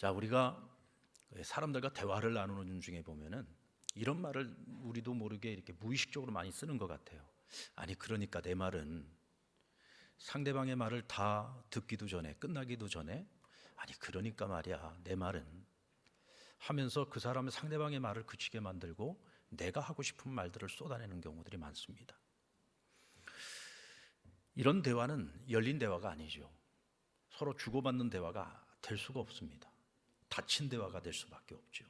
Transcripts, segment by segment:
자, 우리가 사람들과 대화를 나누는 중에 보면은 이런 말을 우리도 모르게 이렇게 무의식적으로 많이 쓰는 것 같아요. 아니, 그러니까 내 말은, 상대방의 말을 다 듣기도 전에, 끝나기도 전에, 아니 그러니까 말이야 내 말은 하면서 그 사람의 상대방의 말을 그치게 만들고 내가 하고 싶은 말들을 쏟아내는 경우들이 많습니다. 이런 대화는 열린 대화가 아니죠. 서로 주고받는 대화가 될 수가 없습니다. 닫힌 대화가 될 수밖에 없죠.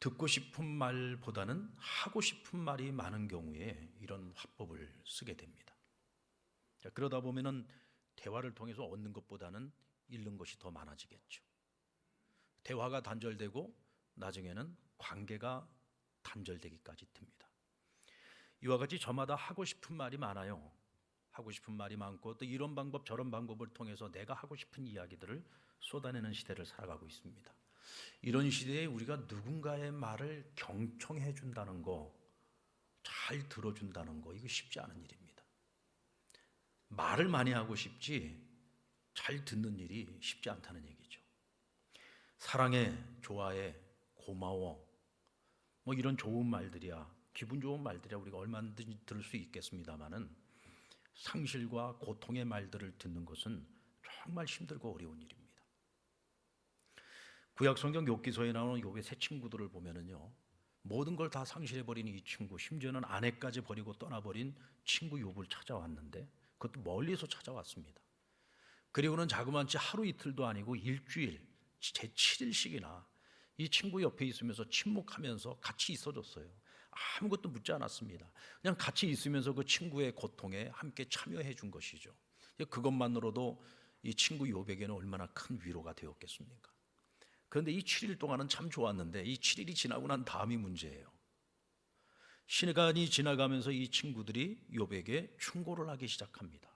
듣고 싶은 말보다는 하고 싶은 말이 많은 경우에 이런 화법을 쓰게 됩니다. 자, 그러다 보면은 대화를 통해서 얻는 것보다는 잃는 것이 더 많아지겠죠. 대화가 단절되고 나중에는 관계가 단절되기까지 듭니다. 이와 같이 저마다 하고 싶은 말이 많아요. 하고 싶은 말이 많고 또 이런 방법 저런 방법을 통해서 내가 하고 싶은 이야기들을 쏟아내는 시대를 살아가고 있습니다. 이런 시대에 우리가 누군가의 말을 경청해 준다는 거, 잘 들어준다는 거, 이거 쉽지 않은 일입니다. 말을 많이 하고 싶지 잘 듣는 일이 쉽지 않다는 얘기죠. 사랑해, 좋아해, 고마워, 뭐 이런 좋은 말들이야, 기분 좋은 말들이야 우리가 얼마든지 들을 수 있겠습니다만은 상실과 고통의 말들을 듣는 것은 정말 힘들고 어려운 일입니다. 구약 성경 욥기서에 나오는 욥의 세 친구들을 보면은요, 모든 걸 다 상실해버린 이 친구, 심지어는 아내까지 버리고 떠나버린 친구 욥을 찾아왔는데 그것도 멀리서 찾아왔습니다. 그리고는 자그마치 하루 이틀도 아니고 일주일, 제 7일씩이나 이 친구 옆에 있으면서 침묵하면서 같이 있어줬어요. 아무것도 묻지 않았습니다. 그냥 같이 있으면서 그 친구의 고통에 함께 참여해 준 것이죠. 그것만으로도 이 친구 욥에게는 얼마나 큰 위로가 되었겠습니까? 그런데 이 7일 동안은 참 좋았는데 이 7일이 지나고 난 다음이 문제예요. 시간이 지나가면서 이 친구들이 욥에게 충고를 하기 시작합니다.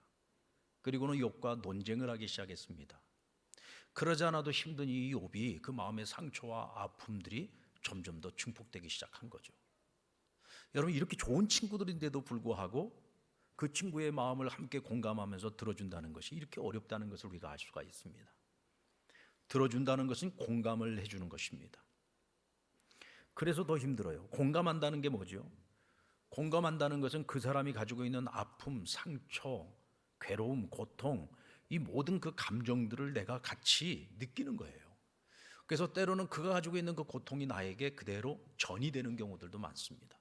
그리고는 욥과 논쟁을 하기 시작했습니다. 그러지 않아도 힘든 이 욥이 그 마음의 상처와 아픔들이 점점 더 증폭되기 시작한 거죠. 여러분, 이렇게 좋은 친구들인데도 불구하고 그 친구의 마음을 함께 공감하면서 들어준다는 것이 이렇게 어렵다는 것을 우리가 알 수가 있습니다. 들어준다는 것은 공감을 해주는 것입니다. 그래서 더 힘들어요. 공감한다는 게 뭐죠? 공감한다는 것은 그 사람이 가지고 있는 아픔, 상처, 괴로움, 고통, 이 모든 그 감정들을 내가 같이 느끼는 거예요. 그래서 때로는 그가 가지고 있는 그 고통이 나에게 그대로 전이 되는 경우들도 많습니다.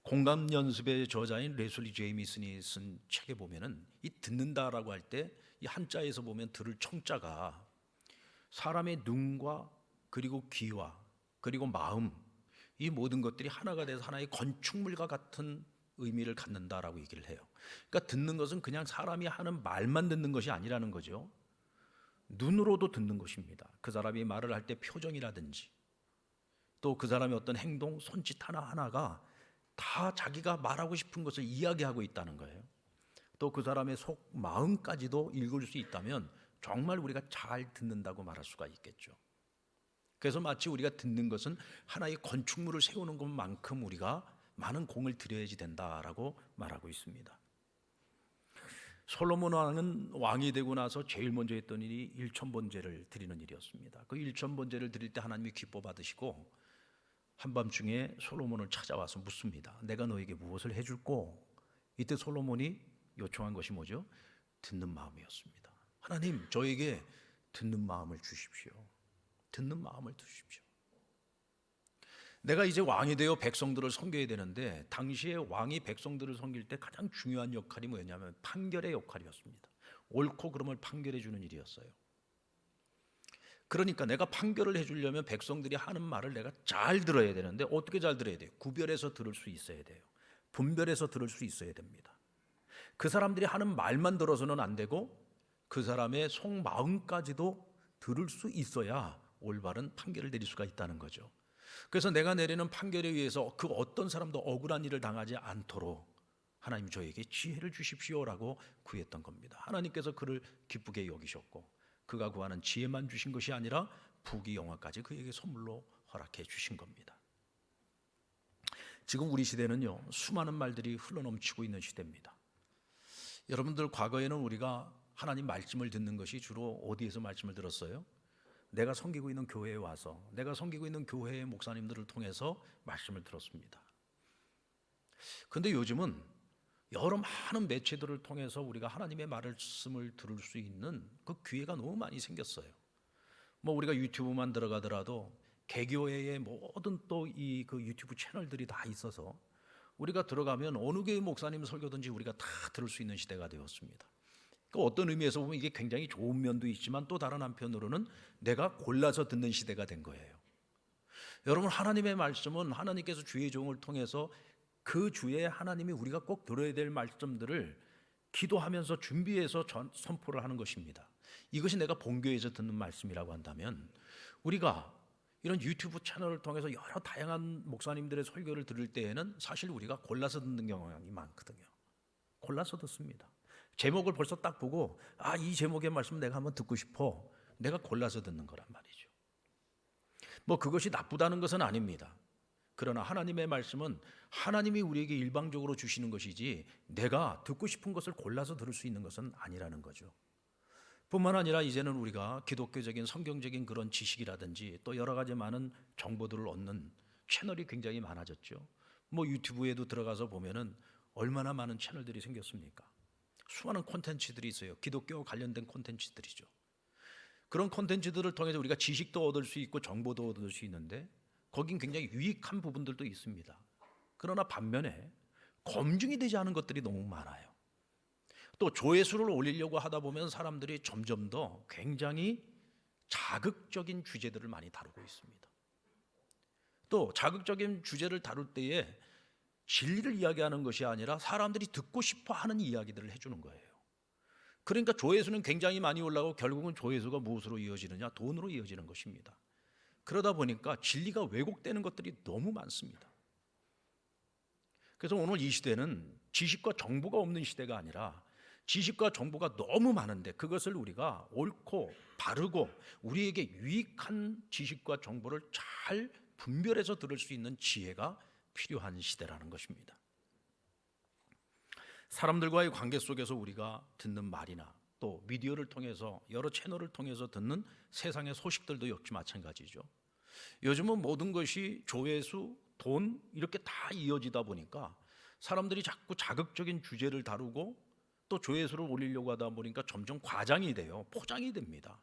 공감 연습의 저자인 레슬리 제이미슨이 쓴 책에 보면은 이 듣는다라고 할 때 이 한자에서 보면 들을 청자가 사람의 눈과 그리고 귀와 그리고 마음, 이 모든 것들이 하나가 돼서 하나의 건축물과 같은 의미를 갖는다라고 얘기를 해요. 그러니까 듣는 것은 그냥 사람이 하는 말만 듣는 것이 아니라는 거죠. 눈으로도 듣는 것입니다. 그 사람이 말을 할 때 표정이라든지 또 그 사람의 어떤 행동, 손짓 하나하나가 다 자기가 말하고 싶은 것을 이야기하고 있다는 거예요. 또 그 사람의 속 마음까지도 읽을 수 있다면 정말 우리가 잘 듣는다고 말할 수가 있겠죠. 그래서 마치 우리가 듣는 것은 하나의 건축물을 세우는 것만큼 우리가 많은 공을 들여야지 된다라고 말하고 있습니다. 솔로몬 왕은 왕이 되고 나서 제일 먼저 했던 일이 일천번제를 드리는 일이었습니다. 그 일천번제를 드릴 때 하나님이 기뻐 받으시고 한밤중에 솔로몬을 찾아와서 묻습니다. 내가 너에게 무엇을 해줄꼬? 이때 솔로몬이 요청한 것이 뭐죠? 듣는 마음이었습니다. 하나님, 저에게 듣는 마음을 주십시오. 듣는 마음을 주십시오. 내가 이제 왕이 되어 백성들을 섬겨야 되는데 당시에 왕이 백성들을 섬길 때 가장 중요한 역할이 뭐였냐면 판결의 역할이었습니다. 옳고 그름을 판결해 주는 일이었어요. 그러니까 내가 판결을 해주려면 백성들이 하는 말을 내가 잘 들어야 되는데 어떻게 잘 들어야 돼요? 구별해서 들을 수 있어야 돼요. 분별해서 들을 수 있어야 됩니다. 그 사람들이 하는 말만 들어서는 안 되고 그 사람의 속마음까지도 들을 수 있어야 올바른 판결을 내릴 수가 있다는 거죠. 그래서 내가 내리는 판결에 의해서 그 어떤 사람도 억울한 일을 당하지 않도록 하나님 저에게 지혜를 주십시오라고 구했던 겁니다. 하나님께서 그를 기쁘게 여기셨고 그가 구하는 지혜만 주신 것이 아니라 부귀 영화까지 그에게 선물로 허락해 주신 겁니다. 지금 우리 시대는요, 수많은 말들이 흘러넘치고 있는 시대입니다. 여러분들 과거에는 우리가 하나님 말씀을 듣는 것이 주로 어디에서 말씀을 들었어요? 내가 섬기고 있는 교회에 와서 내가 섬기고 있는 교회의 목사님들을 통해서 말씀을 들었습니다. 근데 요즘은 여러 많은 매체들을 통해서 우리가 하나님의 말씀을 들을 수 있는 그 기회가 너무 많이 생겼어요. 뭐 우리가 유튜브만 들어가더라도 개교회의 모든 또 이 그 유튜브 채널들이 다 있어서 우리가 들어가면 어느 교회 목사님 설교든지 우리가 다 들을 수 있는 시대가 되었습니다. 그 어떤 의미에서 보면 이게 굉장히 좋은 면도 있지만 또 다른 한편으로는 내가 골라서 듣는 시대가 된 거예요. 여러분, 하나님의 말씀은 하나님께서 주의 종을 통해서 그 주에 하나님이 우리가 꼭 들어야 될 말씀들을 기도하면서 준비해서 선포를 하는 것입니다. 이것이 내가 본교에서 듣는 말씀이라고 한다면 우리가 이런 유튜브 채널을 통해서 여러 다양한 목사님들의 설교를 들을 때에는 사실 우리가 골라서 듣는 경향이 많거든요. 골라서 듣습니다. 제목을 벌써 딱 보고 이 제목의 말씀 내가 한번 듣고 싶어. 내가 골라서 듣는 거란 말이죠. 뭐 그것이 나쁘다는 것은 아닙니다. 그러나 하나님의 말씀은 하나님이 우리에게 일방적으로 주시는 것이지 내가 듣고 싶은 것을 골라서 들을 수 있는 것은 아니라는 거죠. 뿐만 아니라 이제는 우리가 기독교적인 성경적인 그런 지식이라든지 또 여러 가지 많은 정보들을 얻는 채널이 굉장히 많아졌죠. 뭐 유튜브에도 들어가서 보면은 얼마나 많은 채널들이 생겼습니까? 수많은 콘텐츠들이 있어요. 기독교 관련된 콘텐츠들이죠. 그런 콘텐츠들을 통해서 우리가 지식도 얻을 수 있고 정보도 얻을 수 있는데 거긴 굉장히 유익한 부분들도 있습니다. 그러나 반면에 검증이 되지 않은 것들이 너무 많아요. 또 조회수를 올리려고 하다 보면 사람들이 점점 더 굉장히 자극적인 주제들을 많이 다루고 있습니다. 또 자극적인 주제를 다룰 때에 진리를 이야기하는 것이 아니라 사람들이 듣고 싶어 하는 이야기들을 해주는 거예요. 그러니까 조회수는 굉장히 많이 올라가고 결국은 조회수가 무엇으로 이어지느냐? 돈으로 이어지는 것입니다. 그러다 보니까 진리가 왜곡되는 것들이 너무 많습니다. 그래서 오늘 이 시대는 지식과 정보가 없는 시대가 아니라 지식과 정보가 너무 많은데 그것을 우리가 옳고 바르고 우리에게 유익한 지식과 정보를 잘 분별해서 들을 수 있는 지혜가 필요한 시대라는 것입니다. 사람들과의 관계 속에서 우리가 듣는 말이나 또 미디어를 통해서 여러 채널을 통해서 듣는 세상의 소식들도 역시 마찬가지죠. 요즘은 모든 것이 조회수, 돈 이렇게 다 이어지다 보니까 사람들이 자꾸 자극적인 주제를 다루고 또 조회수를 올리려고 하다 보니까 점점 과장이 돼요. 포장이 됩니다.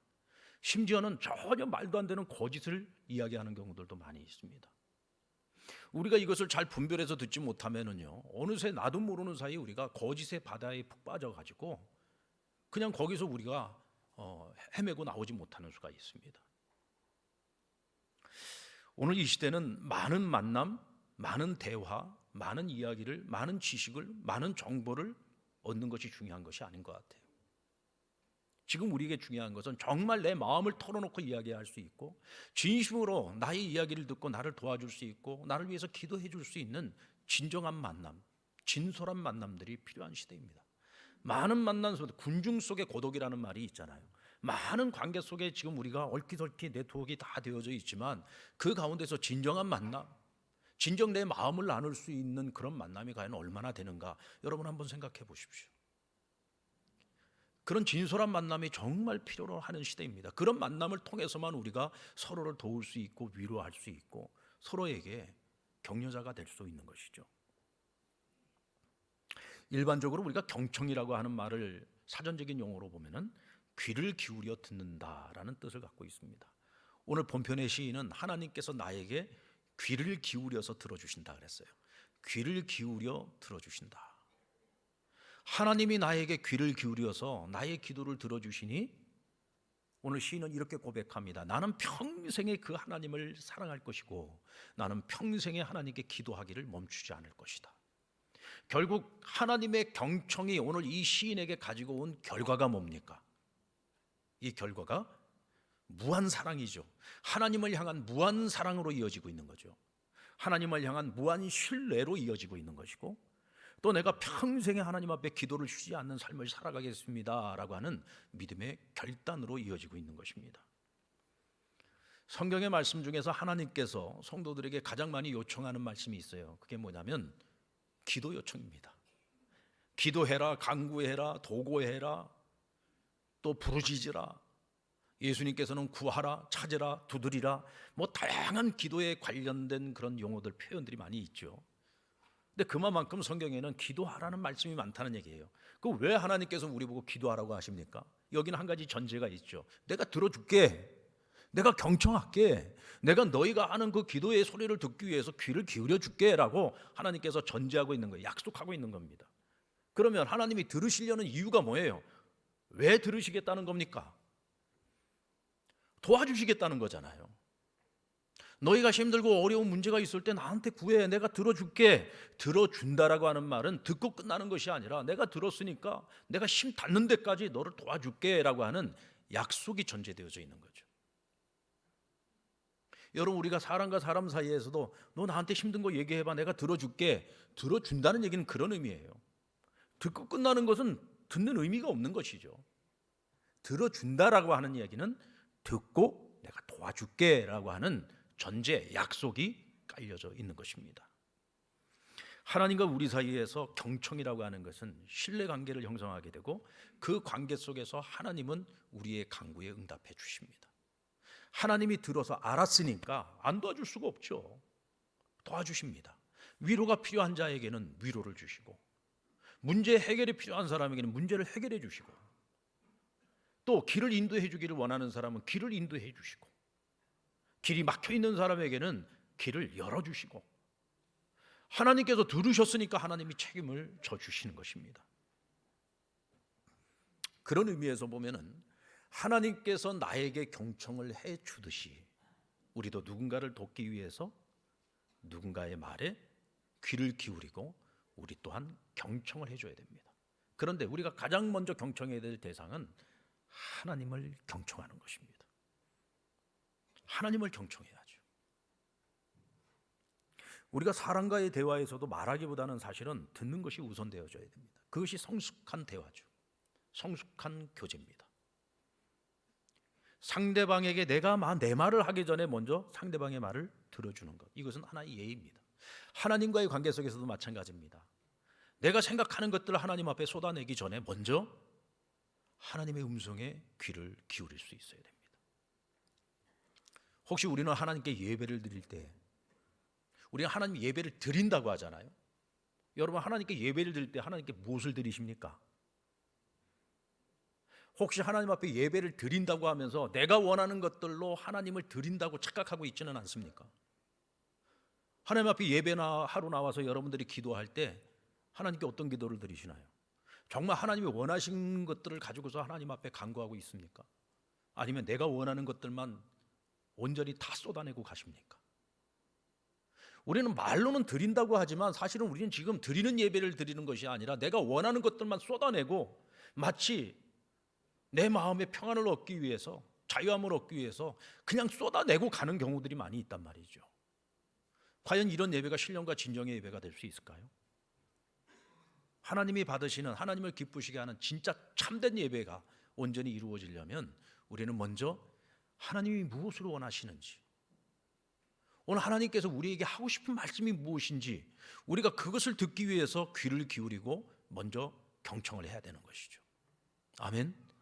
심지어는 전혀 말도 안 되는 거짓을 이야기하는 경우들도 많이 있습니다. 우리가 이것을 잘 분별해서 듣지 못하면은요, 어느새 나도 모르는 사이 우리가 거짓의 바다에 푹 빠져가지고 그냥 거기서 우리가 헤매고 나오지 못하는 수가 있습니다. 오늘 이 시대는 많은 만남, 많은 대화, 많은 이야기를, 많은 지식을, 많은 정보를 얻는 것이 중요한 것이 아닌 것 같아요. 지금 우리에게 중요한 것은 정말 내 마음을 털어놓고 이야기할 수 있고 진심으로 나의 이야기를 듣고 나를 도와줄 수 있고 나를 위해서 기도해 줄 수 있는 진정한 만남, 진솔한 만남들이 필요한 시대입니다. 많은 만남 속에 군중 속의 고독이라는 말이 있잖아요. 많은 관계 속에 지금 우리가 얼키설키 네트워크가 다 되어져 있지만 그 가운데서 진정한 만남, 진정 내 마음을 나눌 수 있는 그런 만남이 과연 얼마나 되는가 여러분 한번 생각해 보십시오. 그런 진솔한 만남이 정말 필요로 하는 시대입니다. 그런 만남을 통해서만 우리가 서로를 도울 수 있고 위로할 수 있고 서로에게 격려자가 될 수 있는 것이죠. 일반적으로 우리가 경청이라고 하는 말을 사전적인 용어로 보면은 귀를 기울여 듣는다라는 뜻을 갖고 있습니다. 오늘 본편의 시인은 하나님께서 나에게 귀를 기울여서 들어주신다 그랬어요. 귀를 기울여 들어주신다. 하나님이 나에게 귀를 기울여서 나의 기도를 들어주시니 오늘 시인은 이렇게 고백합니다. 나는 평생에 그 하나님을 사랑할 것이고 나는 평생에 하나님께 기도하기를 멈추지 않을 것이다. 결국 하나님의 경청이 오늘 이 시인에게 가지고 온 결과가 뭡니까? 이 결과가 무한 사랑이죠. 하나님을 향한 무한 사랑으로 이어지고 있는 거죠. 하나님을 향한 무한 신뢰로 이어지고 있는 것이고 또 내가 평생에 하나님 앞에 기도를 쉬지 않는 삶을 살아가겠습니다 라고 하는 믿음의 결단으로 이어지고 있는 것입니다. 성경의 말씀 중에서 하나님께서 성도들에게 가장 많이 요청하는 말씀이 있어요. 그게 뭐냐면 기도 요청입니다. 기도해라, 간구해라, 도고해라, 또 부르짖으라. 예수님께서는 구하라, 찾으라, 두드리라, 뭐 다양한 기도에 관련된 그런 용어들, 표현들이 많이 있죠. 근데 그만큼 성경에는 기도하라는 말씀이 많다는 얘기예요. 그 왜 하나님께서 우리 보고 기도하라고 하십니까? 여기는 한 가지 전제가 있죠. 내가 들어줄게, 내가 경청할게, 내가 너희가 하는 그 기도의 소리를 듣기 위해서 귀를 기울여 줄게 라고 하나님께서 전제하고 있는 거예요. 약속하고 있는 겁니다. 그러면 하나님이 들으시려는 이유가 뭐예요? 왜 들으시겠다는 겁니까? 도와주시겠다는 거잖아요. 너희가 힘들고 어려운 문제가 있을 때 나한테 구해, 내가 들어줄게. 들어준다라고 하는 말은 듣고 끝나는 것이 아니라 내가 들었으니까 내가 힘 닿는 데까지 너를 도와줄게 라고 하는 약속이 전제되어져 있는 거죠. 여러분, 우리가 사람과 사람 사이에서도 너 나한테 힘든 거 얘기해봐, 내가 들어줄게. 들어준다는 얘기는 그런 의미예요. 듣고 끝나는 것은 듣는 의미가 없는 것이죠. 들어준다라고 하는 이야기는 듣고 내가 도와줄게 라고 하는 전제, 약속이 깔려져 있는 것입니다. 하나님과 우리 사이에서 경청이라고 하는 것은 신뢰관계를 형성하게 되고 그 관계 속에서 하나님은 우리의 간구에 응답해 주십니다. 하나님이 들어서 알았으니까 안 도와줄 수가 없죠. 도와주십니다. 위로가 필요한 자에게는 위로를 주시고, 문제 해결이 필요한 사람에게는 문제를 해결해 주시고, 또 길을 인도해 주기를 원하는 사람은 길을 인도해 주시고, 길이 막혀 있는 사람에게는 길을 열어 주시고, 하나님께서 들으셨으니까 하나님이 책임을 져 주시는 것입니다. 그런 의미에서 보면은 하나님께서 나에게 경청을 해 주듯이 우리도 누군가를 돕기 위해서 누군가의 말에 귀를 기울이고 우리 또한 경청을 해줘야 됩니다. 그런데 우리가 가장 먼저 경청해야 될 대상은 하나님을 경청하는 것입니다. 하나님을 경청해야죠. 우리가 사람과의 대화에서도 말하기보다는 사실은 듣는 것이 우선되어져야 됩니다. 그것이 성숙한 대화죠. 성숙한 교제입니다. 상대방에게 내가 내 말을 하기 전에 먼저 상대방의 말을 들어주는 것, 이것은 하나의 예의입니다. 하나님과의 관계 속에서도 마찬가지입니다. 내가 생각하는 것들을 하나님 앞에 쏟아내기 전에 먼저 하나님의 음성에 귀를 기울일 수 있어야 됩니다. 혹시 우리는 하나님께 예배를 드릴 때, 우리가 하나님 예배를 드린다고 하잖아요. 여러분, 하나님께 예배를 드릴 때 하나님께 무엇을 드리십니까? 혹시 하나님 앞에 예배를 드린다고 하면서 내가 원하는 것들로 하나님을 드린다고 착각하고 있지는 않습니까? 하나님 앞에 예배나 하러 나와서 여러분들이 기도할 때 하나님께 어떤 기도를 드리시나요? 정말 하나님이 원하신 것들을 가지고서 하나님 앞에 간구하고 있습니까? 아니면 내가 원하는 것들만 온전히 다 쏟아내고 가십니까? 우리는 말로는 드린다고 하지만 사실은 우리는 지금 드리는 예배를 드리는 것이 아니라 내가 원하는 것들만 쏟아내고 마치 내 마음의 평안을 얻기 위해서, 자유함을 얻기 위해서 그냥 쏟아내고 가는 경우들이 많이 있단 말이죠. 과연 이런 예배가 신령과 진정의 예배가 될 수 있을까요? 하나님이 받으시는, 하나님을 기쁘시게 하는 진짜 참된 예배가 온전히 이루어지려면 우리는 먼저 하나님이 무엇을 원하시는지, 오늘 하나님께서 우리에게 하고 싶은 말씀이 무엇인지 우리가 그것을 듣기 위해서 귀를 기울이고 먼저 경청을 해야 되는 것이죠. 아멘.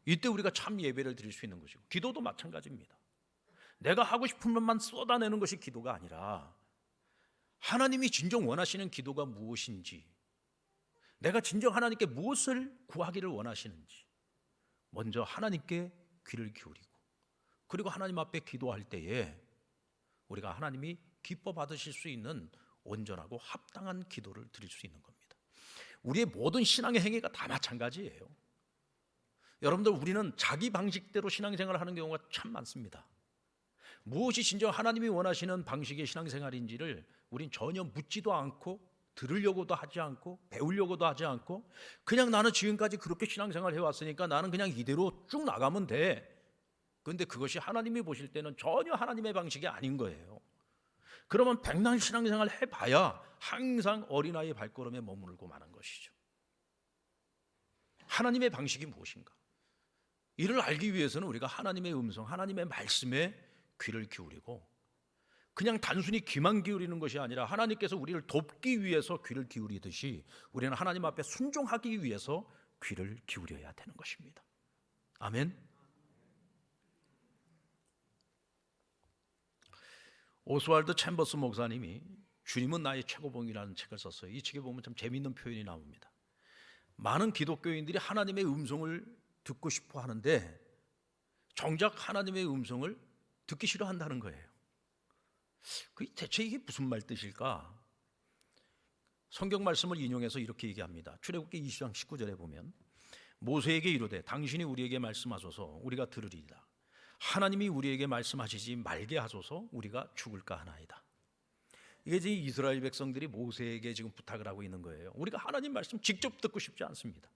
이때 우리가 참 예배를 드릴 수 있는 것이고, 기도도 마찬가지입니다. 내가 하고 싶은 것만 쏟아내는 것이 기도가 아니라 하나님이 진정 원하시는 기도가 무엇인지, 내가 진정 하나님께 무엇을 구하기를 원하시는지 먼저 하나님께 귀를 기울이고, 그리고 하나님 앞에 기도할 때에 우리가 하나님이 기뻐 받으실 수 있는 온전하고 합당한 기도를 드릴 수 있는 겁니다. 우리의 모든 신앙의 행위가 다 마찬가지예요. 여러분들, 우리는 자기 방식대로 신앙생활을 하는 경우가 참 많습니다. 무엇이 진정 하나님이 원하시는 방식의 신앙생활인지를 우린 전혀 묻지도 않고 들으려고도 하지 않고 배우려고도 하지 않고 그냥 나는 지금까지 그렇게 신앙생활 해왔으니까 나는 그냥 이대로 쭉 나가면 돼. 그런데 그것이 하나님이 보실 때는 전혀 하나님의 방식이 아닌 거예요. 그러면 백날 신앙생활 해봐야 항상 어린아이의 발걸음에 머무르고 마는 것이죠. 하나님의 방식이 무엇인가? 이를 알기 위해서는 우리가 하나님의 음성, 하나님의 말씀에 귀를 기울이고, 그냥 단순히 귀만 기울이는 것이 아니라 하나님께서 우리를 돕기 위해서 귀를 기울이듯이 우리는 하나님 앞에 순종하기 위해서 귀를 기울여야 되는 것입니다. 아멘. 오스왈드 챔버스 목사님이 주님은 나의 최고봉이라는 책을 썼어요. 이 책에 보면 참 재미있는 표현이 나옵니다. 많은 기독교인들이 하나님의 음성을 듣고 싶어 하는데 정작 하나님의 음성을 듣기 싫어한다는 거예요. 대체 이게 무슨 말 뜻일까? 성경 말씀을 인용해서 이렇게 얘기합니다. 출애굽기 20장 19절에 보면 모세에게 이르되 당신이 우리에게 말씀하소서 우리가 들으리이다. 하나님이 우리에게 말씀하시지 말게 하소서 우리가 죽을까 하나이다. 이게 지금 이스라엘 백성들이 모세에게 지금 부탁을 하고 있는 거예요. 우리가 하나님 말씀 직접 듣고 싶지 않습니다.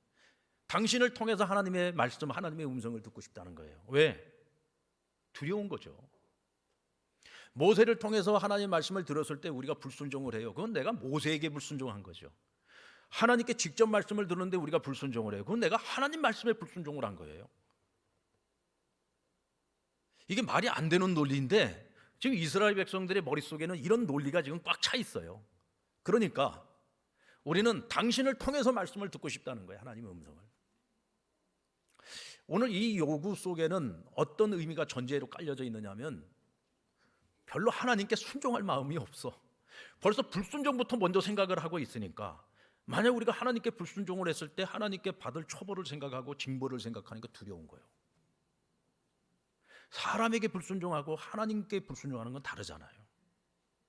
당신을 통해서 하나님의 말씀, 하나님의 음성을 듣고 싶다는 거예요. 왜? 두려운 거죠. 모세를 통해서 하나님의 말씀을 들었을 때 우리가 불순종을 해요. 그건 내가 모세에게 불순종한 거죠. 하나님께 직접 말씀을 들었는데 우리가 불순종을 해요. 그건 내가 하나님 말씀에 불순종을 한 거예요. 이게 말이 안 되는 논리인데 지금 이스라엘 백성들의 머릿속에는 이런 논리가 지금 꽉 차 있어요. 그러니까 우리는 당신을 통해서 말씀을 듣고 싶다는 거예요. 하나님의 음성을. 오늘 이 요구 속에는 어떤 의미가 전제로 깔려져 있느냐면 별로 하나님께 순종할 마음이 없어. 벌써 불순종부터 먼저 생각을 하고 있으니까 만약 우리가 하나님께 불순종을 했을 때 하나님께 받을 처벌을 생각하고 징벌을 생각하니까 두려운 거예요. 사람에게 불순종하고 하나님께 불순종하는 건 다르잖아요.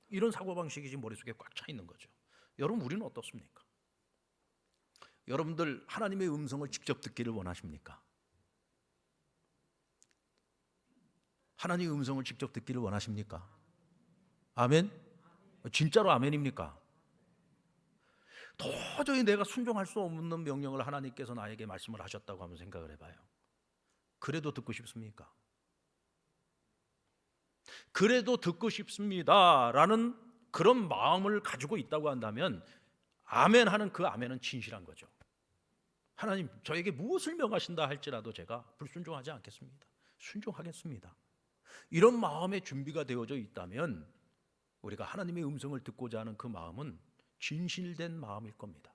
이런 사고방식이 지금 머릿속에 꽉 차 있는 거죠. 여러분 우리는 어떻습니까? 여러분들 하나님의 음성을 직접 듣기를 원하십니까? 하나님의 음성을 직접 듣기를 원하십니까? 아멘? 진짜로 아멘입니까? 도저히 내가 순종할 수 없는 명령을 하나님께서 나에게 말씀을 하셨다고 한번 생각을 해봐요. 그래도 듣고 싶습니까? 그래도 듣고 싶습니다라는 그런 마음을 가지고 있다고 한다면 아멘 하는 그 아멘은 진실한 거죠. 하나님 저에게 무엇을 명하신다 할지라도 제가 불순종하지 않겠습니다. 순종하겠습니다. 이런 마음의 준비가 되어져 있다면 우리가 하나님의 음성을 듣고자 하는 그 마음은 진실된 마음일 겁니다.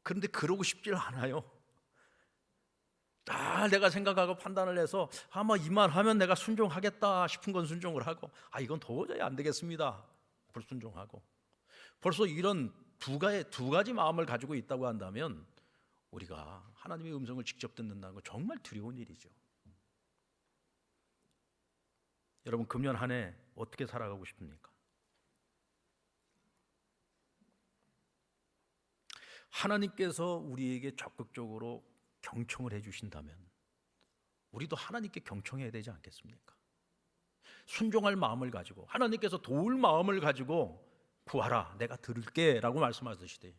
그런데 그러고 싶질 않아요. 내가 생각하고 판단을 해서 아마 이만하면 내가 순종하겠다 싶은 건 순종을 하고 이건 도저히 안 되겠습니다. 불순종하고 벌써 이런 두 가지 마음을 가지고 있다고 한다면 우리가 하나님의 음성을 직접 듣는다는 건 정말 두려운 일이죠. 여러분 금년 한 해 어떻게 살아가고 싶습니까? 하나님께서 우리에게 적극적으로 경청을 해주신다면 우리도 하나님께 경청해야 되지 않겠습니까? 순종할 마음을 가지고 하나님께서 도울 마음을 가지고 구하라 내가 들을게 라고 말씀하시되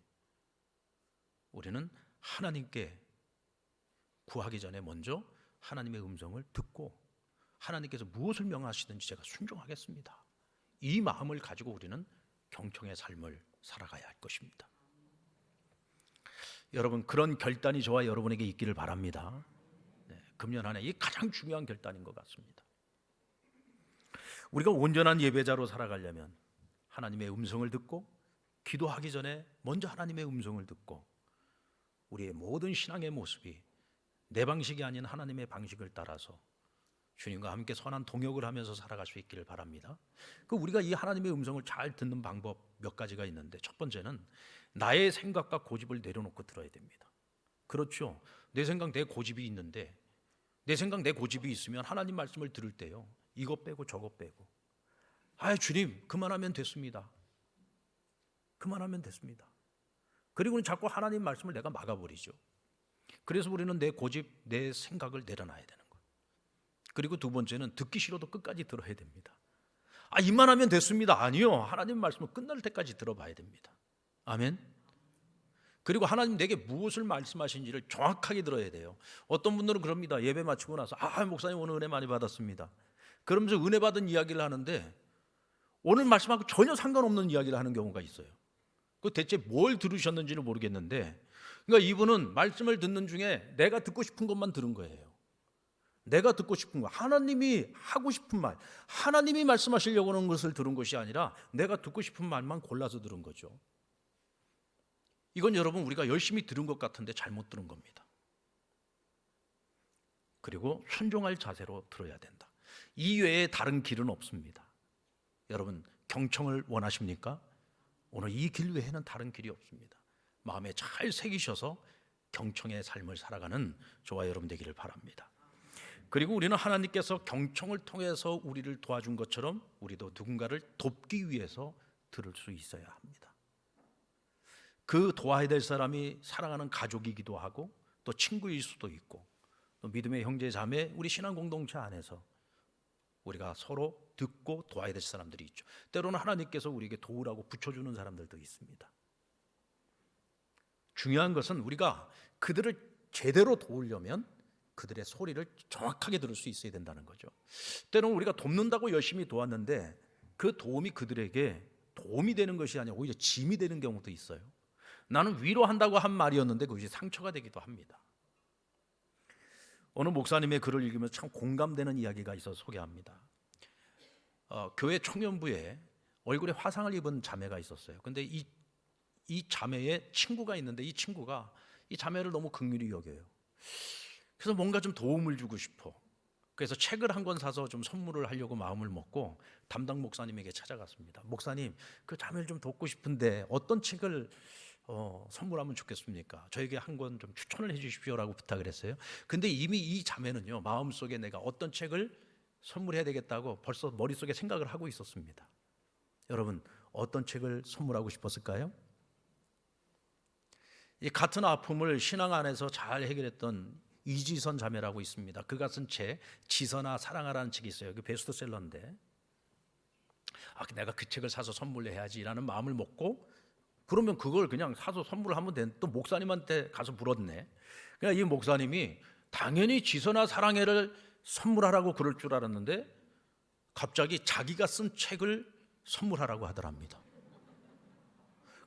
우리는 하나님께 구하기 전에 먼저 하나님의 음성을 듣고 하나님께서 무엇을 명하시든지 제가 순종하겠습니다. 이 마음을 가지고 우리는 경청의 삶을 살아가야 할 것입니다. 여러분 그런 결단이 저와 여러분에게 있기를 바랍니다. 금년 한 해 이 가장 중요한 결단인 것 같습니다. 우리가 온전한 예배자로 살아가려면 하나님의 음성을 듣고 기도하기 전에 먼저 하나님의 음성을 듣고 우리의 모든 신앙의 모습이 내 방식이 아닌 하나님의 방식을 따라서 주님과 함께 선한 동역을 하면서 살아갈 수 있기를 바랍니다. 우리가 이 하나님의 음성을 잘 듣는 방법 몇 가지가 있는데 첫 번째는 나의 생각과 고집을 내려놓고 들어야 됩니다. 그렇죠. 내 생각 내 고집이 있는데 내 생각 내 고집이 있으면 하나님 말씀을 들을 때요 이거 빼고 저거 빼고 주님 그만하면 됐습니다. 그만하면 됐습니다. 그리고는 자꾸 하나님 말씀을 내가 막아버리죠. 그래서 우리는 내 고집 내 생각을 내려놔야 되는 거예요. 그리고 두 번째는 듣기 싫어도 끝까지 들어야 됩니다. 이만하면 됐습니다. 아니요. 하나님 말씀을 끝날 때까지 들어봐야 됩니다. 아멘. 그리고 하나님 내게 무엇을 말씀하신지를 정확하게 들어야 돼요. 어떤 분들은 그럽니다. 예배 마치고 나서 목사님 오늘 은혜 많이 받았습니다. 그러면서 은혜 받은 이야기를 하는데 오늘 말씀하고 전혀 상관없는 이야기를 하는 경우가 있어요. 대체 뭘 들으셨는지는 모르겠는데 그러니까 이분은 말씀을 듣는 중에 내가 듣고 싶은 것만 들은 거예요. 내가 듣고 싶은 거 하나님이 하고 싶은 말 하나님이 말씀하시려고 하는 것을 들은 것이 아니라 내가 듣고 싶은 말만 골라서 들은 거죠. 이건 여러분 우리가 열심히 들은 것 같은데 잘못 들은 겁니다. 그리고 순종할 자세로 들어야 된다. 이 외에 다른 길은 없습니다. 여러분, 경청을 원하십니까? 오늘 이 길 외에는 다른 길이 없습니다. 마음에 잘 새기셔서 경청의 삶을 살아가는 저와 여러분 되기를 바랍니다. 그리고 우리는 하나님께서 경청을 통해서 우리를 도와준 것처럼 우리도 누군가를 돕기 위해서 들을 수 있어야 합니다. 그 도와야 될 사람이 사랑하는 가족이기도 하고 또 친구일 수도 있고 또 믿음의 형제 자매, 우리 신앙 공동체 안에서 우리가 서로 듣고 도와야 될 사람들이 있죠. 때로는 하나님께서 우리에게 도우라고 붙여주는 사람들도 있습니다. 중요한 것은 우리가 그들을 제대로 도우려면 그들의 소리를 정확하게 들을 수 있어야 된다는 거죠. 때로는 우리가 돕는다고 열심히 도왔는데 그 도움이 그들에게 도움이 되는 것이 아니라 오히려 짐이 되는 경우도 있어요. 나는 위로한다고 한 말이었는데 그것이 상처가 되기도 합니다. 어느 목사님의 글을 읽으면서 참 공감되는 이야기가 있어서 소개합니다. 교회 청년부에 얼굴에 화상을 입은 자매가 있었어요. 근데 이 자매의 친구가 있는데 이 친구가 이 자매를 너무 긍휼히 여겨요. 그래서 뭔가 좀 도움을 주고 싶어. 그래서 책을 한 권 사서 좀 선물을 하려고 마음을 먹고 담당 목사님에게 찾아갔습니다. 목사님, 그 자매를 좀 돕고 싶은데 어떤 책을 선물하면 좋겠습니까? 저에게 한 권 좀 추천을 해 주십시오라고 부탁을 했어요. 근데 이미 이 자매는요, 마음속에 내가 어떤 책을 선물해야 되겠다고 벌써 머릿속에 생각을 하고 있었습니다. 여러분, 어떤 책을 선물하고 싶었을까요? 이 같은 아픔을 신앙 안에서 잘 해결했던 이지선 자매라고 있습니다. 그가 쓴 책 지선아 사랑하라는 책이 있어요. 그 베스트셀러인데 내가 그 책을 사서 선물해야지라는 마음을 먹고 그러면 그걸 그냥 사서 선물하면 되는데 또 목사님한테 가서 물었네. 그냥 이 목사님이 당연히 지선아 사랑해를 선물하라고 그럴 줄 알았는데 갑자기 자기가 쓴 책을 선물하라고 하더랍니다.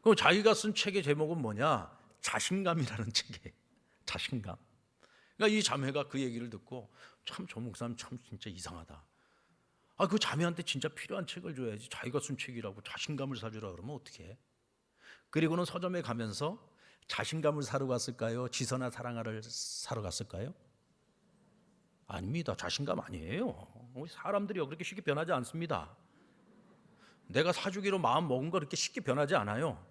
그럼 자기가 쓴 책의 제목은 뭐냐? 자신감이라는 책이에요. 자신감. 그러니까 이 자매가 그 얘기를 듣고 참 저 목사님 참 진짜 이상하다. 그 자매한테 진짜 필요한 책을 줘야지. 자기가 쓴 책이라고 자신감을 사주라 그러면 어떻게 해? 그리고는 서점에 가면서 자신감을 사러 갔을까요? 지선아 사랑하를 사러 갔을까요? 아닙니다. 자신감 아니에요. 우리 사람들이 그렇게 쉽게 변하지 않습니다. 내가 사주기로 마음 먹은 거 그렇게 쉽게 변하지 않아요.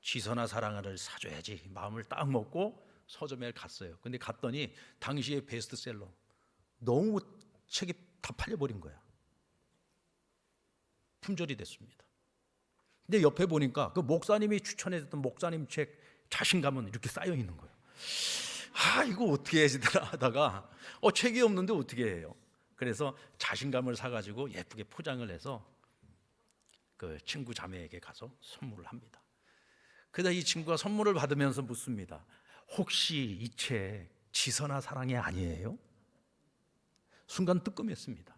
지선아 사랑하를 사줘야지 마음을 딱 먹고 서점에 갔어요. 근데 갔더니 당시의 베스트셀러 너무 책이 다 팔려버린 거야. 품절이 됐습니다. 근데 옆에 보니까 그 목사님이 추천해줬던 목사님 책 자신감은 이렇게 쌓여 있는 거예요. 이거 어떻게 해야지 하다가 책이 없는데 어떻게 해요? 그래서 자신감을 사가지고 예쁘게 포장을 해서 그 친구 자매에게 가서 선물을 합니다. 그러다 이 친구가 선물을 받으면서 묻습니다. 혹시 이 책 지선아 사랑해 아니에요? 순간 뜨끔했습니다.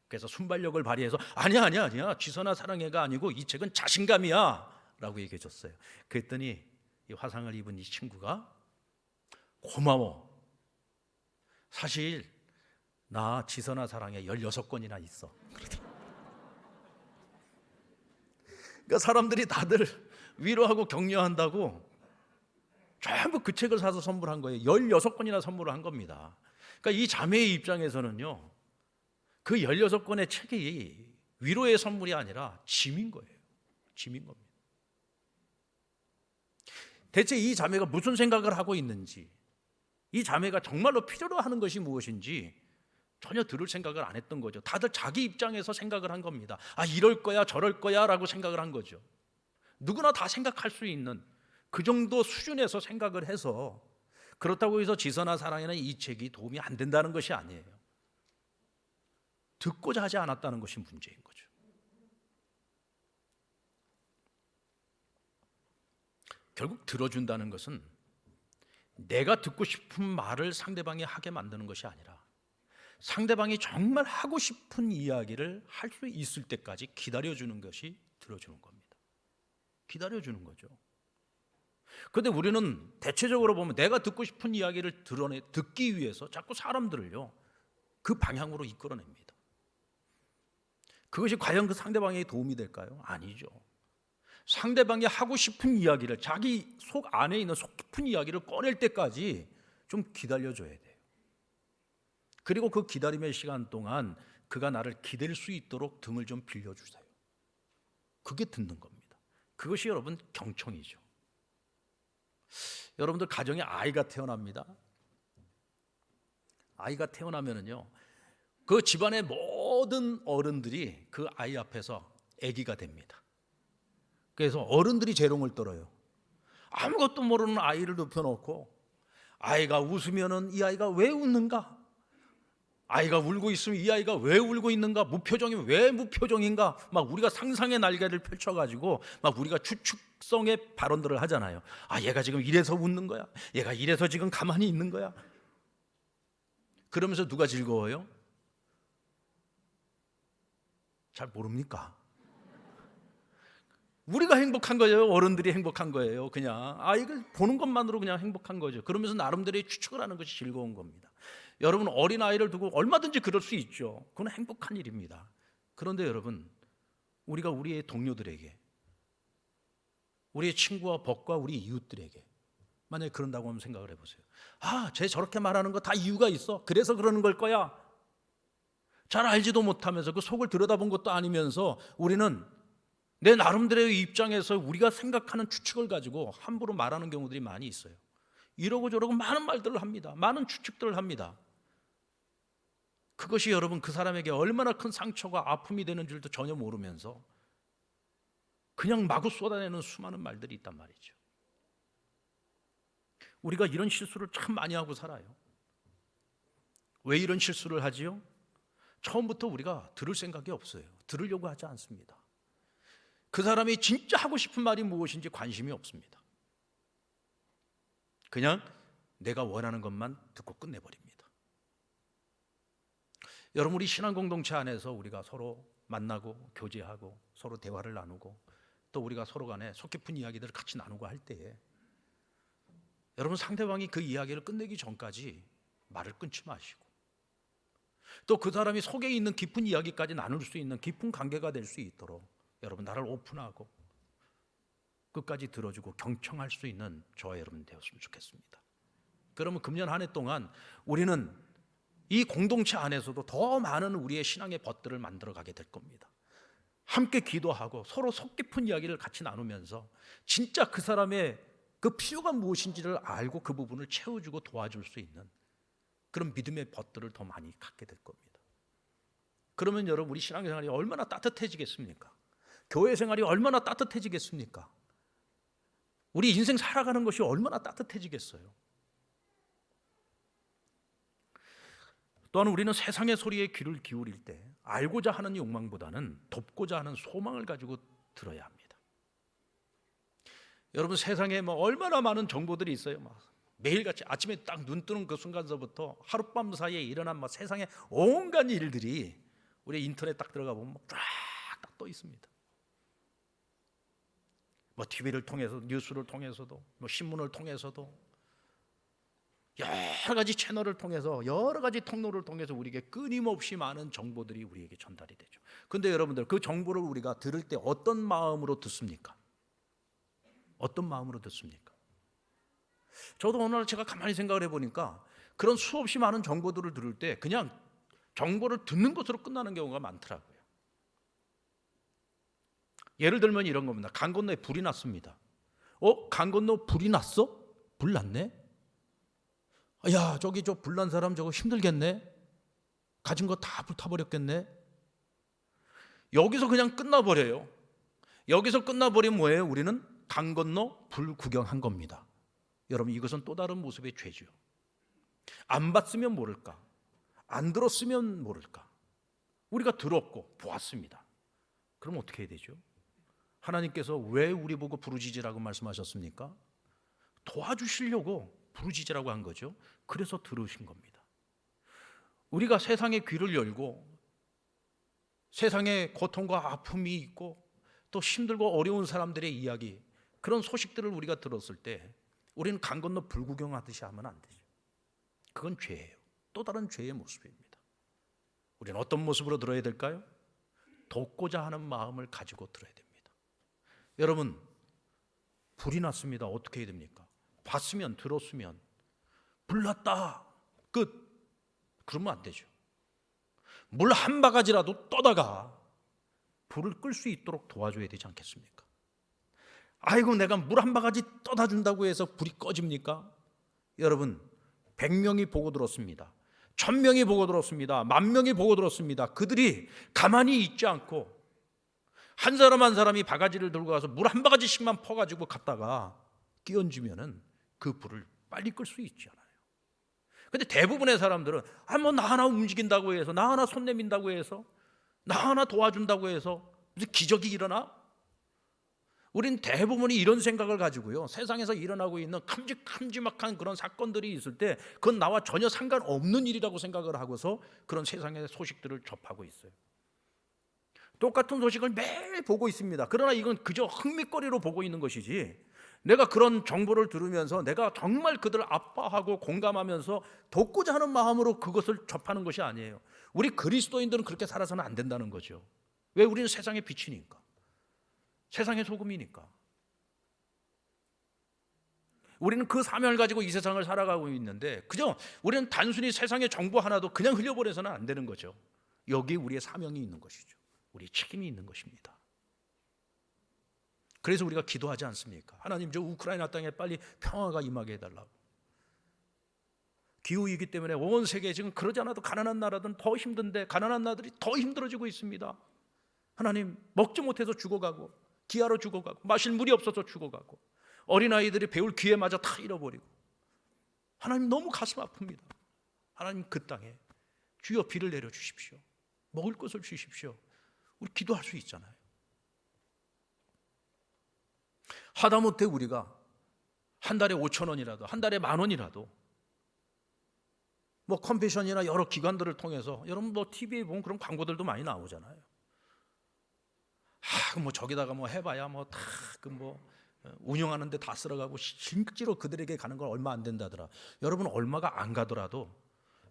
그래서 순발력을 발휘해서 아니야 지선아 사랑해가 아니고 이 책은 자신감이야 라고 얘기해 줬어요. 그랬더니 이 화상을 입은 이 친구가 고마워. 사실 나 지선아 사랑해 16권이나 있어. 그러니까 사람들이 다들 위로하고 격려한다고 전부 그 책을 사서 선물한 거예요. 16권이나 선물을 한 겁니다. 그러니까 이 자매의 입장에서는요, 그 16권의 책이 위로의 선물이 아니라 짐인 거예요. 짐인 겁니다. 대체 이 자매가 무슨 생각을 하고 있는지, 이 자매가 정말로 필요로 하는 것이 무엇인지 전혀 들을 생각을 안 했던 거죠. 다들 자기 입장에서 생각을 한 겁니다. 이럴 거야 저럴 거야 라고 생각을 한 거죠. 누구나 다 생각할 수 있는 그 정도 수준에서 생각을 해서, 그렇다고 해서 지선아 사랑에는 이 책이 도움이 안 된다는 것이 아니에요. 듣고자 하지 않았다는 것이 문제인 거죠. 결국 들어준다는 것은 내가 듣고 싶은 말을 상대방이 하게 만드는 것이 아니라 상대방이 정말 하고 싶은 이야기를 할 수 있을 때까지 기다려주는 것이 들어주는 겁니다. 기다려주는 거죠. 그런데 우리는 대체적으로 보면 내가 듣고 싶은 이야기를 듣기 위해서 자꾸 사람들을요, 그 방향으로 이끌어냅니다. 그것이 과연 그 상대방에게 도움이 될까요? 아니죠. 상대방이 하고 싶은 이야기를, 자기 속 안에 있는 속 깊은 이야기를 꺼낼 때까지 좀 기다려줘야 돼요. 그리고 그 기다림의 시간 동안 그가 나를 기댈 수 있도록 등을 좀 빌려주세요. 그게 듣는 겁니다. 그것이 여러분 경청이죠. 여러분들 가정에 아이가 태어납니다. 아이가 태어나면은요, 그 집안의 모든 어른들이 그 아이 앞에서 아기가 됩니다. 그래서 어른들이 재롱을 떨어요. 아무것도 모르는 아이를 눕혀놓고 아이가 웃으면은 이 아이가 왜 웃는가? 아이가 울고 있으면 이 아이가 왜 울고 있는가? 무표정이 왜 무표정인가? 막 우리가 상상의 날개를 펼쳐가지고 막 우리가 추측성의 발언들을 하잖아요. 아, 얘가 지금 이래서 웃는 거야. 얘가 이래서 지금 가만히 있는 거야. 그러면서 누가 즐거워요? 잘 모릅니까? 우리가 행복한 거예요? 어른들이 행복한 거예요? 그냥 아이를 보는 것만으로 그냥 행복한 거죠. 그러면서 나름대로의 추측을 하는 것이 즐거운 겁니다. 여러분, 어린아이를 두고 얼마든지 그럴 수 있죠. 그건 행복한 일입니다. 그런데 여러분, 우리가 우리의 동료들에게, 우리의 친구와 벗과 우리 이웃들에게 만약에 그런다고 하면 생각을 해보세요. 아, 쟤 저렇게 말하는 거 다 이유가 있어. 그래서 그러는 걸 거야. 잘 알지도 못하면서 그 속을 들여다본 것도 아니면서 우리는 내 나름대로의 입장에서 우리가 생각하는 추측을 가지고 함부로 말하는 경우들이 많이 있어요. 이러고 저러고 많은 말들을 합니다. 많은 추측들을 합니다. 그것이 여러분 그 사람에게 얼마나 큰 상처가 아픔이 되는 줄도 전혀 모르면서 그냥 마구 쏟아내는 수많은 말들이 있단 말이죠. 우리가 이런 실수를 참 많이 하고 살아요. 왜 이런 실수를 하지요? 처음부터 우리가 들을 생각이 없어요. 들으려고 하지 않습니다. 그 사람이 진짜 하고 싶은 말이 무엇인지 관심이 없습니다. 그냥 내가 원하는 것만 듣고 끝내버립니다. 여러분, 우리 신앙 공동체 안에서 우리가 서로 만나고 교제하고 서로 대화를 나누고 또 우리가 서로 간에 속 깊은 이야기들을 같이 나누고 할 때에 여러분, 상대방이 그 이야기를 끝내기 전까지 말을 끊지 마시고 또 그 사람이 속에 있는 깊은 이야기까지 나눌 수 있는 깊은 관계가 될 수 있도록 여러분 나를 오픈하고 끝까지 들어주고 경청할 수 있는 저와 여러분 되었으면 좋겠습니다. 그러면 금년 한 해 동안 우리는 이 공동체 안에서도 더 많은 우리의 신앙의 벗들을 만들어가게 될 겁니다. 함께 기도하고 서로 속 깊은 이야기를 같이 나누면서 진짜 그 사람의 그 필요가 무엇인지를 알고 그 부분을 채워주고 도와줄 수 있는 그런 믿음의 벗들을 더 많이 갖게 될 겁니다. 그러면 여러분, 우리 신앙생활이 얼마나 따뜻해지겠습니까? 교회 생활이 얼마나 따뜻해지겠습니까? 우리 인생 살아가는 것이 얼마나 따뜻해지겠어요? 또한 우리는 세상의 소리에 귀를 기울일 때 알고자 하는 욕망보다는 돕고자 하는 소망을 가지고 들어야 합니다. 여러분, 세상에 얼마나 많은 정보들이 있어요. 매일같이 아침에 딱 눈 뜨는 그 순간서부터 하룻밤 사이에 일어난 세상의 온갖 일들이 우리 인터넷 딱 들어가 보면 쫙 떠 있습니다. TV를 통해서, 뉴스를 통해서도, 신문을 통해서도, 여러 가지 채널을 통해서, 여러 가지 통로를 통해서 우리에게 끊임없이 많은 정보들이 우리에게 전달이 되죠. 그런데 여러분들, 그 정보를 우리가 들을 때 어떤 마음으로 듣습니까? 어떤 마음으로 듣습니까? 저도 오늘 제가 가만히 생각을 해보니까 그런 수없이 많은 정보들을 들을 때 그냥 정보를 듣는 것으로 끝나는 경우가 많더라고요. 예를 들면 이런 겁니다. 강 건너에 불이 났습니다. 강 건너 불이 났어? 불 났네? 야, 저기 저 불난 사람 저거 힘들겠네? 가진 거 다 불타버렸겠네? 여기서 그냥 끝나버려요. 여기서 끝나버리면 뭐예요? 우리는 강 건너 불 구경한 겁니다. 여러분, 이것은 또 다른 모습의 죄죠. 안 봤으면 모를까? 안 들었으면 모를까? 우리가 들었고 보았습니다. 그럼 어떻게 해야 되죠? 하나님께서 왜 우리 보고 부르짖으라고 말씀하셨습니까? 도와주시려고 부르짖으라고 한 거죠. 그래서 들으신 겁니다. 우리가 세상의 귀를 열고 세상에 고통과 아픔이 있고 또 힘들고 어려운 사람들의 이야기, 그런 소식들을 우리가 들었을 때 우리는 강 건너 불구경하듯이 하면 안 되죠. 그건 죄예요. 또 다른 죄의 모습입니다. 우리는 어떤 모습으로 들어야 될까요? 돕고자 하는 마음을 가지고 들어야 됩니다. 여러분, 불이 났습니다. 어떻게 해야 됩니까? 봤으면, 들었으면 불났다, 끝. 그러면 안 되죠. 물 한 바가지라도 떠다가 불을 끌 수 있도록 도와줘야 되지 않겠습니까? 아이고, 내가 물 한 바가지 떠다 준다고 해서 불이 꺼집니까? 여러분, 100명이 보고 들었습니다. 1000명이 보고 들었습니다. 10,000명이 보고 들었습니다. 그들이 가만히 있지 않고 한 사람 한 사람이 바가지를 들고 가서 물 한 바가지씩만 퍼가지고 갔다가 끼얹으면은 그 불을 빨리 끌 수 있지 않아요. 근데 대부분의 사람들은 뭐 나 하나 움직인다고 해서, 나 하나 손 내민다고 해서, 나 하나 도와준다고 해서 무슨 기적이 일어나? 우린 대부분이 이런 생각을 가지고요, 세상에서 일어나고 있는 큼직큼직한 그런 사건들이 있을 때 그건 나와 전혀 상관없는 일이라고 생각을 하고서 그런 세상의 소식들을 접하고 있어요. 똑같은 소식을 매일 보고 있습니다. 그러나 이건 그저 흥미거리로 보고 있는 것이지, 내가 그런 정보를 들으면서 내가 정말 그들을 아파하고 공감하면서 돕고자 하는 마음으로 그것을 접하는 것이 아니에요. 우리 그리스도인들은 그렇게 살아서는 안 된다는 거죠. 왜? 우리는 세상의 빛이니까, 세상의 소금이니까. 우리는 그 사명을 가지고 이 세상을 살아가고 있는데, 그저 우리는 단순히 세상의 정보 하나도 그냥 흘려보내서는 안 되는 거죠. 여기에 우리의 사명이 있는 것이죠. 우리의 책임이 있는 것입니다. 그래서 우리가 기도하지 않습니까? 하나님, 저 우크라이나 땅에 빨리 평화가 임하게 해달라고. 기후이기 때문에 온 세계에 지금 그러지 않아도 가난한 나라들은 더 힘든데 가난한 나라들이 더 힘들어지고 있습니다. 하나님, 먹지 못해서 죽어가고, 기아로 죽어가고, 마실 물이 없어서 죽어가고, 어린아이들이 배울 기회마저 다 잃어버리고, 하나님 너무 가슴 아픕니다. 하나님, 그 땅에 주여 비를 내려주십시오. 먹을 것을 주십시오. 우리 기도할 수 있잖아요. 하다못해 우리가 한 달에 5,000원이라도, 한 달에 10,000원이라도 뭐 컴패션이나 여러 기관들을 통해서, 여러분 뭐 TV에 보면 그런 광고들도 많이 나오잖아요. 뭐 저기다가 뭐 해봐야 뭐 다 그 뭐 운영하는데 다 쓸어가고 실제로 그들에게 가는 건 얼마 안 된다더라. 여러분, 얼마가 안 가더라도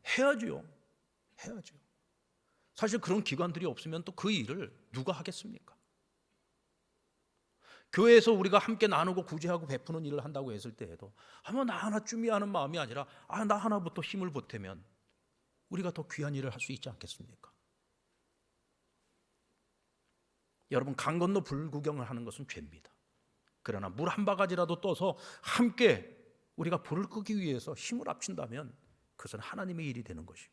해야죠. 해야죠. 사실 그런 기관들이 없으면 또 그 일을 누가 하겠습니까? 교회에서 우리가 함께 나누고 구제하고 베푸는 일을 한다고 했을 때에도 나 하나쯤이 하는 마음이 아니라 나 하나부터 힘을 보태면 우리가 더 귀한 일을 할 수 있지 않겠습니까? 여러분, 강 건너 불 구경을 하는 것은 죄입니다. 그러나 물 한 바가지라도 떠서 함께 우리가 불을 끄기 위해서 힘을 합친다면 그것은 하나님의 일이 되는 것이고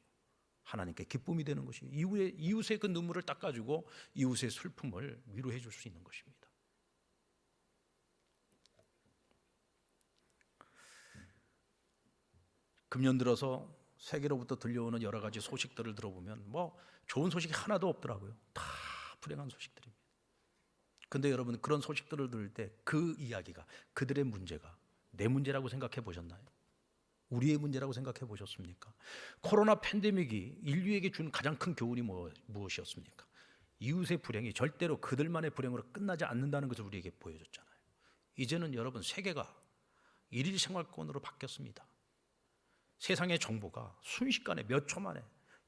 하나님께 기쁨이 되는 것이, 이웃의 그 눈물을 닦아주고 이웃의 슬픔을 위로해 줄 수 있는 것입니다. 금년 들어서 세계로부터 들려오는 여러 가지 소식들을 들어보면 뭐 좋은 소식이 하나도 없더라고요. 다 불행한 소식들입니다. 근데 여러분, 그런 소식들을 들을 때 그 이야기가, 그들의 문제가 내 문제라고 생각해 보셨나요? 우리의 문제라고 생각해 보셨습니까? 코로나 팬데믹이 인류에게 준 가장 큰 교훈이 무엇이었습니까? 이웃의 불행이 절대로 그들만의 불행으로 끝나지 않는다는 것을 우리에게 보여줬잖아요. 이제는 여러분, 세계가 일일 생활권으로 바뀌었습니다. 세상의 정보가 순식간에 몇 초 만에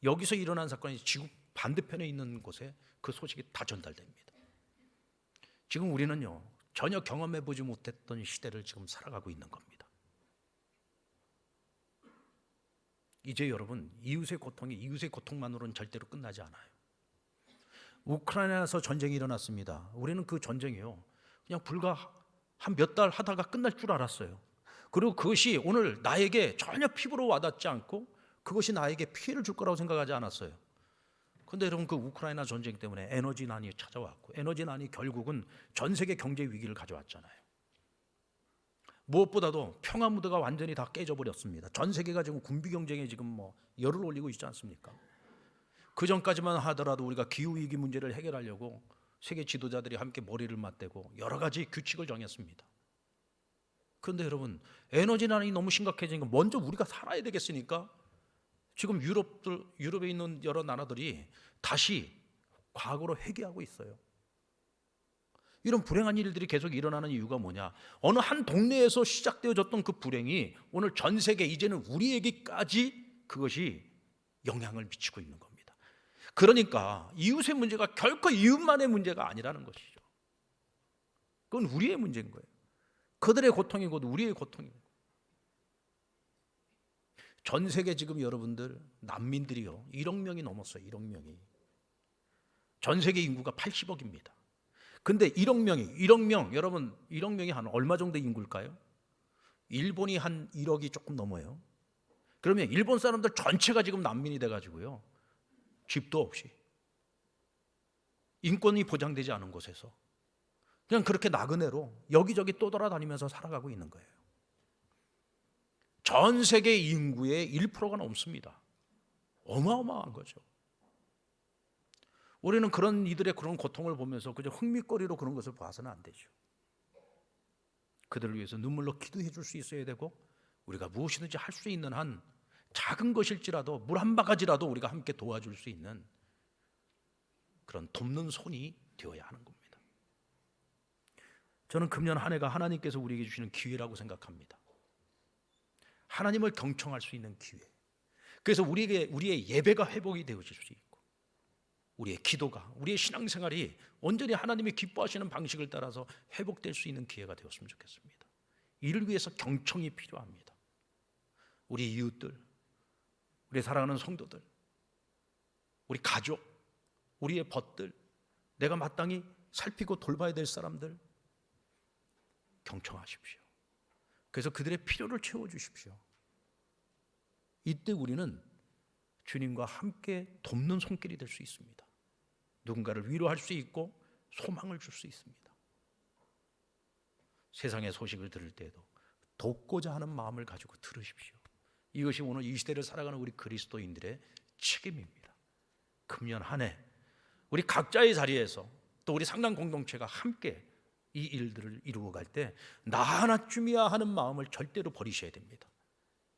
여기서 일어난 사건이 지구 반대편에 있는 곳에 그 소식이 다 전달됩니다. 지금 우리는요, 전혀 경험해보지 못했던 시대를 지금 살아가고 있는 겁니다. 이제 여러분, 이웃의 고통이 이웃의 고통만으로는 절대로 끝나지 않아요. 우크라이나에서 전쟁이 일어났습니다. 우리는 그 전쟁이요, 그냥 불과 한 몇 달 하다가 끝날 줄 알았어요. 그리고 그것이 오늘 나에게 전혀 피부로 와닿지 않고 그것이 나에게 피해를 줄 거라고 생각하지 않았어요. 그런데 여러분, 그 우크라이나 전쟁 때문에 에너지난이 찾아왔고, 에너지난이 결국은 전 세계 경제 위기를 가져왔잖아요. 무엇보다도 평화 무드가 완전히 다 깨져버렸습니다. 전 세계가 지금 군비 경쟁에 지금 뭐 열을 올리고 있지 않습니까? 그 전까지만 하더라도 우리가 기후 위기 문제를 해결하려고 세계 지도자들이 함께 머리를 맞대고 여러 가지 규칙을 정했습니다. 그런데 여러분, 에너지난이 너무 심각해지니까 먼저 우리가 살아야 되겠으니까 지금 유럽에 있는 여러 나라들이 다시 과거로 회귀하고 있어요. 이런 불행한 일들이 계속 일어나는 이유가 뭐냐? 어느 한 동네에서 시작되어졌던 그 불행이 오늘 전 세계, 이제는 우리에게까지 그것이 영향을 미치고 있는 겁니다. 그러니까 이웃의 문제가 결코 이웃만의 문제가 아니라는 것이죠. 그건 우리의 문제인 거예요. 그들의 고통이 곧 우리의 고통이고, 전 세계 지금 여러분들 난민들이요 1억 명이 넘었어요. 1억 명이. 전 세계 인구가 80억입니다. 근데 1억 명 여러분 1억 명이 한 얼마 정도 인구일까요? 일본이 한 1억이 조금 넘어요. 그러면 일본 사람들 전체가 지금 난민이 돼가지고요 집도 없이 인권이 보장되지 않은 곳에서 그냥 그렇게 나그네로 여기저기 떠돌아다니면서 살아가고 있는 거예요. 전 세계 인구의 1%가 넘습니다. 어마어마한 거죠. 우리는 그런 이들의 그런 고통을 보면서 그저 흥미거리로 그런 것을 봐서는 안 되죠. 그들을 위해서 눈물로 기도해 줄 수 있어야 되고 우리가 무엇이든지 할 수 있는 한 작은 것일지라도 물 한 바가지라도 우리가 함께 도와줄 수 있는 그런 돕는 손이 되어야 하는 겁니다. 저는 금년 한 해가 하나님께서 우리에게 주시는 기회라고 생각합니다. 하나님을 경청할 수 있는 기회. 그래서 우리의 예배가 회복이 되어질 수 있고 우리의 기도가 우리의 신앙생활이 온전히 하나님이 기뻐하시는 방식을 따라서 회복될 수 있는 기회가 되었으면 좋겠습니다. 이를 위해서 경청이 필요합니다. 우리 이웃들, 우리 사랑하는 성도들, 우리 가족, 우리의 벗들, 내가 마땅히 살피고 돌봐야 될 사람들 경청하십시오. 그래서 그들의 필요를 채워주십시오. 이때 우리는 주님과 함께 돕는 손길이 될 수 있습니다. 누군가를 위로할 수 있고 소망을 줄 수 있습니다. 세상의 소식을 들을 때에도 돕고자 하는 마음을 가지고 들으십시오. 이것이 오늘 이 시대를 살아가는 우리 그리스도인들의 책임입니다. 금년 한 해 우리 각자의 자리에서 또 우리 상당 공동체가 함께 이 일들을 이루어 갈 때 나 하나쯤이야 하는 마음을 절대로 버리셔야 됩니다.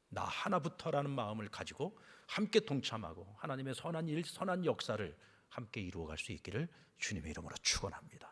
나 하나부터라는 마음을 가지고 함께 동참하고 하나님의 선한 일, 선한 역사를 함께 이루어 갈 수 있기를 주님의 이름으로 축원합니다.